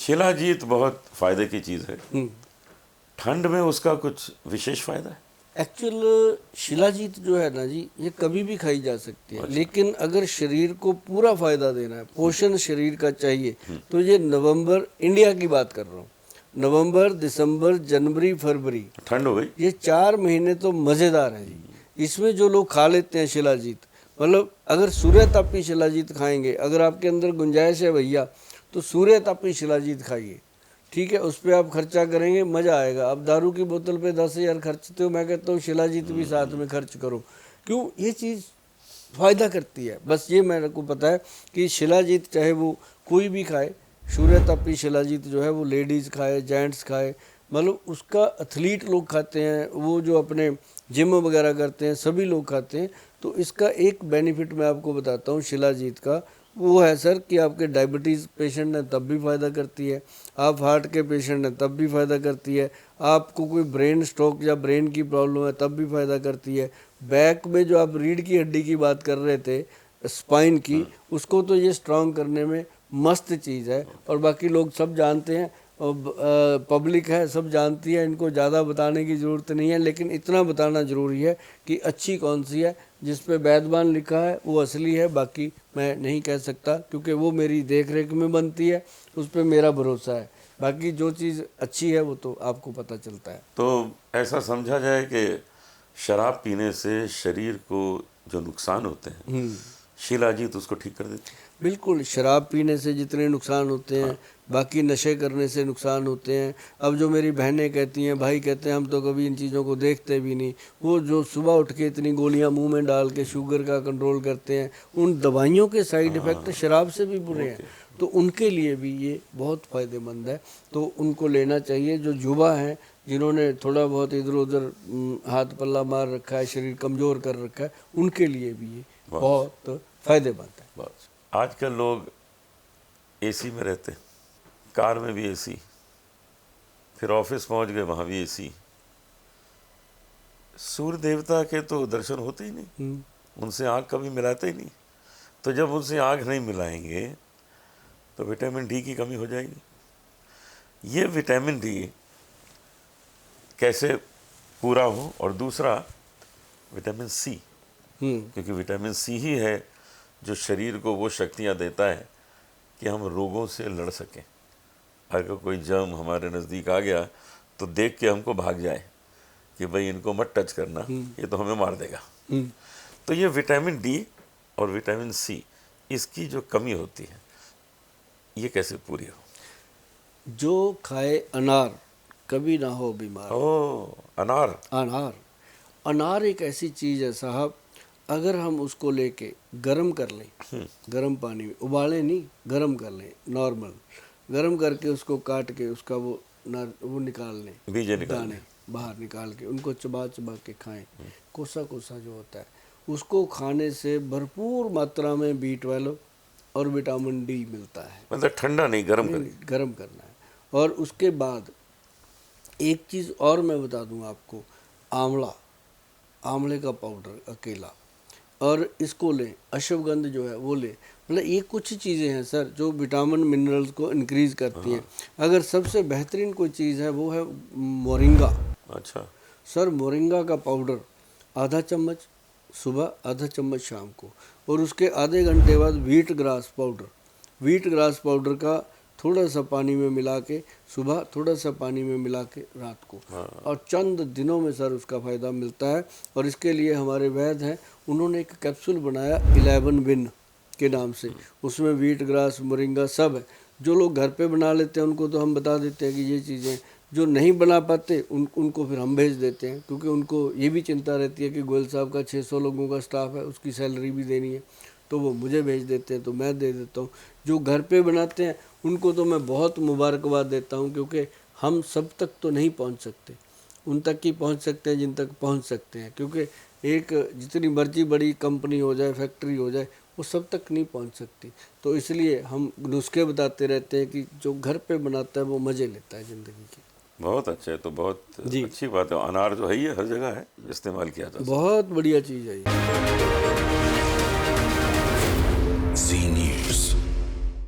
शिलाजीत बहुत फायदे की चीज़ है। हम्म। ठंड में उसका कुछ विशेष फायदा है? एक्चुअल शिलाजीत जो है ना जी, ये कभी भी खाई जा सकती है। अच्छा। लेकिन अगर शरीर को पूरा फायदा देना है, पोषण शरीर का चाहिए, तो ये नवंबर, इंडिया की बात कर रहा हूँ, नवंबर, दिसंबर, जनवरी, फरवरी, ठंड हो गई। ये 4 महीने तो मज़ेदार है जी। इसमें जो लोग खा लेते हैं शिलाजीत, मतलब अगर सूर्यतापी शिलाजीत खाएंगे, अगर आपके अंदर गुंजाइश है भैया, तो सूर्यतापी शिलाजीत खाइए, ठीक है। उस पर आप खर्चा करेंगे, मज़ा आएगा। आप दारू की बोतल पे 10,000 खर्चते हो, मैं कहता हूँ शिलाजीत भी साथ में खर्च करो। क्यों? ये चीज़ फ़ायदा करती है। बस ये मेरे को पता है कि शिलाजीत चाहे वो कोई भी खाए, सूर्यतापी शिलाजीत जो है वो लेडीज़ खाए, जेंट्स खाए, मतलब उसका एथलीट लोग खाते हैं, वो जो अपने जिम वगैरह करते हैं, सभी लोग खाते हैं। तो इसका एक बेनिफिट मैं आपको बताता हूँ शिलाजीत का, वो है सर कि आपके डायबिटीज़ पेशेंट ने तब भी फ़ायदा करती है, आप हार्ट के पेशेंट ने तब भी फ़ायदा करती है, आपको कोई ब्रेन स्ट्रोक या ब्रेन की प्रॉब्लम है तब भी फ़ायदा करती है। बैक में जो आप रीढ़ की हड्डी की बात कर रहे थे, स्पाइन की, उसको तो ये स्ट्रांग करने में मस्त चीज़ है। और बाकी लोग सब जानते हैं, पब्लिक है सब जानती है, इनको ज़्यादा बताने की ज़रूरत नहीं है। लेकिन इतना बताना ज़रूरी है कि अच्छी कौन सी है, जिस पे वैद्यमान लिखा है वो असली है, बाकी मैं नहीं कह सकता, क्योंकि वो मेरी देख रेख में बनती है, उस पर मेरा भरोसा है। बाकी जो चीज़ अच्छी है वो तो आपको पता चलता है। तो ऐसा समझा जाए कि शराब पीने से शरीर को जो नुकसान होते हैं, शिलाजीत उसको ठीक कर देती है। बिल्कुल, शराब पीने से जितने नुकसान होते हैं, बाकी नशे करने से नुकसान होते हैं। अब जो मेरी बहनें कहती हैं, भाई कहते हैं हम तो कभी इन चीज़ों को देखते भी नहीं, वो जो सुबह उठ के इतनी गोलियां मुंह में डाल के शुगर का कंट्रोल करते हैं, उन दवाइयों के साइड इफ़ेक्ट शराब से भी बुरे हैं। तो उनके लिए भी ये बहुत फ़ायदेमंद है, तो उनको लेना चाहिए। जो युवा हैं, जिन्होंने थोड़ा बहुत इधर उधर हाथ पल्ला मार रखा है, शरीर कमज़ोर कर रखा है, उनके लिए भी ये बहुत फ़ायदेमंद है। बस आजकल लोग एसी में रहते हैं, कार में भी एसी, फिर ऑफिस पहुंच गए वहाँ भी एसी। सूर्य देवता के तो दर्शन होते ही नहीं, उनसे आँख कभी मिलाते ही नहीं। तो जब उनसे आँख नहीं मिलाएंगे तो विटामिन डी की कमी हो जाएगी। ये विटामिन डी कैसे पूरा हो? और दूसरा विटामिन सी, क्योंकि विटामिन सी ही है जो शरीर को वो शक्तियाँ देता है कि हम रोगों से लड़ सकें। अगर कोई जर्म हमारे नज़दीक आ गया तो देख के हमको भाग जाए कि भाई इनको मत टच करना, ये तो हमें मार देगा। तो ये विटामिन डी और विटामिन सी, इसकी जो कमी होती है, ये कैसे पूरी हो? जो खाए अनार कभी ना हो बीमार। अनार। अनार, अनार एक ऐसी चीज़ है साहब, अगर हम उसको लेके गरम कर लें, गरम पानी में उबालें नहीं, गरम कर लें, नॉर्मल गरम करके उसको काट के उसका वो निकाल लें, बीज दाने बाहर निकाल के उनको चबा चबा के खाएं। कोसा कोसा जो होता है, उसको खाने से भरपूर मात्रा में B12 और विटामिन डी मिलता है। मतलब ठंडा नहीं, गरम नहीं, गरम करना है। और उसके बाद एक चीज़ और मैं बता दूं आपको, आंवला, आंवले का पाउडर अकेला, और इसको लें, अश्वगंध जो है वो लें। मतलब ये कुछ चीज़ें हैं सर जो विटामिन मिनरल्स को इंक्रीज़ करती हैं। अगर सबसे बेहतरीन कोई चीज़ है वो है मोरिंगा। अच्छा सर, मोरिंगा का पाउडर आधा चम्मच सुबह, आधा चम्मच शाम को, और उसके आधे घंटे बाद wheat grass powder, wheat grass powder का थोड़ा सा पानी में मिला के सुबह, थोड़ा सा पानी में मिला के रात को, और चंद दिनों में सर उसका फ़ायदा मिलता है। और इसके लिए हमारे वैद्य हैं, उन्होंने एक कैप्सूल बनाया 11 विन के नाम से, उसमें व्हीट ग्रास, मोरिंगा सब है। जो लोग घर पे बना लेते हैं उनको तो हम बता देते हैं कि ये चीज़ें, जो नहीं बना पाते उनको फिर हम भेज देते हैं, क्योंकि उनको ये भी चिंता रहती है कि गोयल साहब का 600 लोगों का स्टाफ है, उसकी सैलरी भी देनी है, तो वो मुझे भेज देते हैं, तो मैं दे देता हूँ। जो घर पे बनाते हैं उनको तो मैं बहुत मुबारकबाद देता हूँ, क्योंकि हम सब तक तो नहीं पहुँच सकते, उन तक ही पहुँच सकते हैं जिन तक पहुँच सकते हैं, क्योंकि एक जितनी मर्जी बड़ी कंपनी हो जाए, फैक्ट्री हो जाए, वो सब तक नहीं पहुँच सकती। तो इसलिए हम नुस्खे बताते रहते हैं कि जो घर पे बनाता है वो मज़े लेता है ज़िंदगी के। बहुत अच्छा है, तो बहुत अच्छी बात है। अनार जो है ये हर जगह है, इस्तेमाल किया जा सकता है। बहुत बढ़िया चीज़ है ये।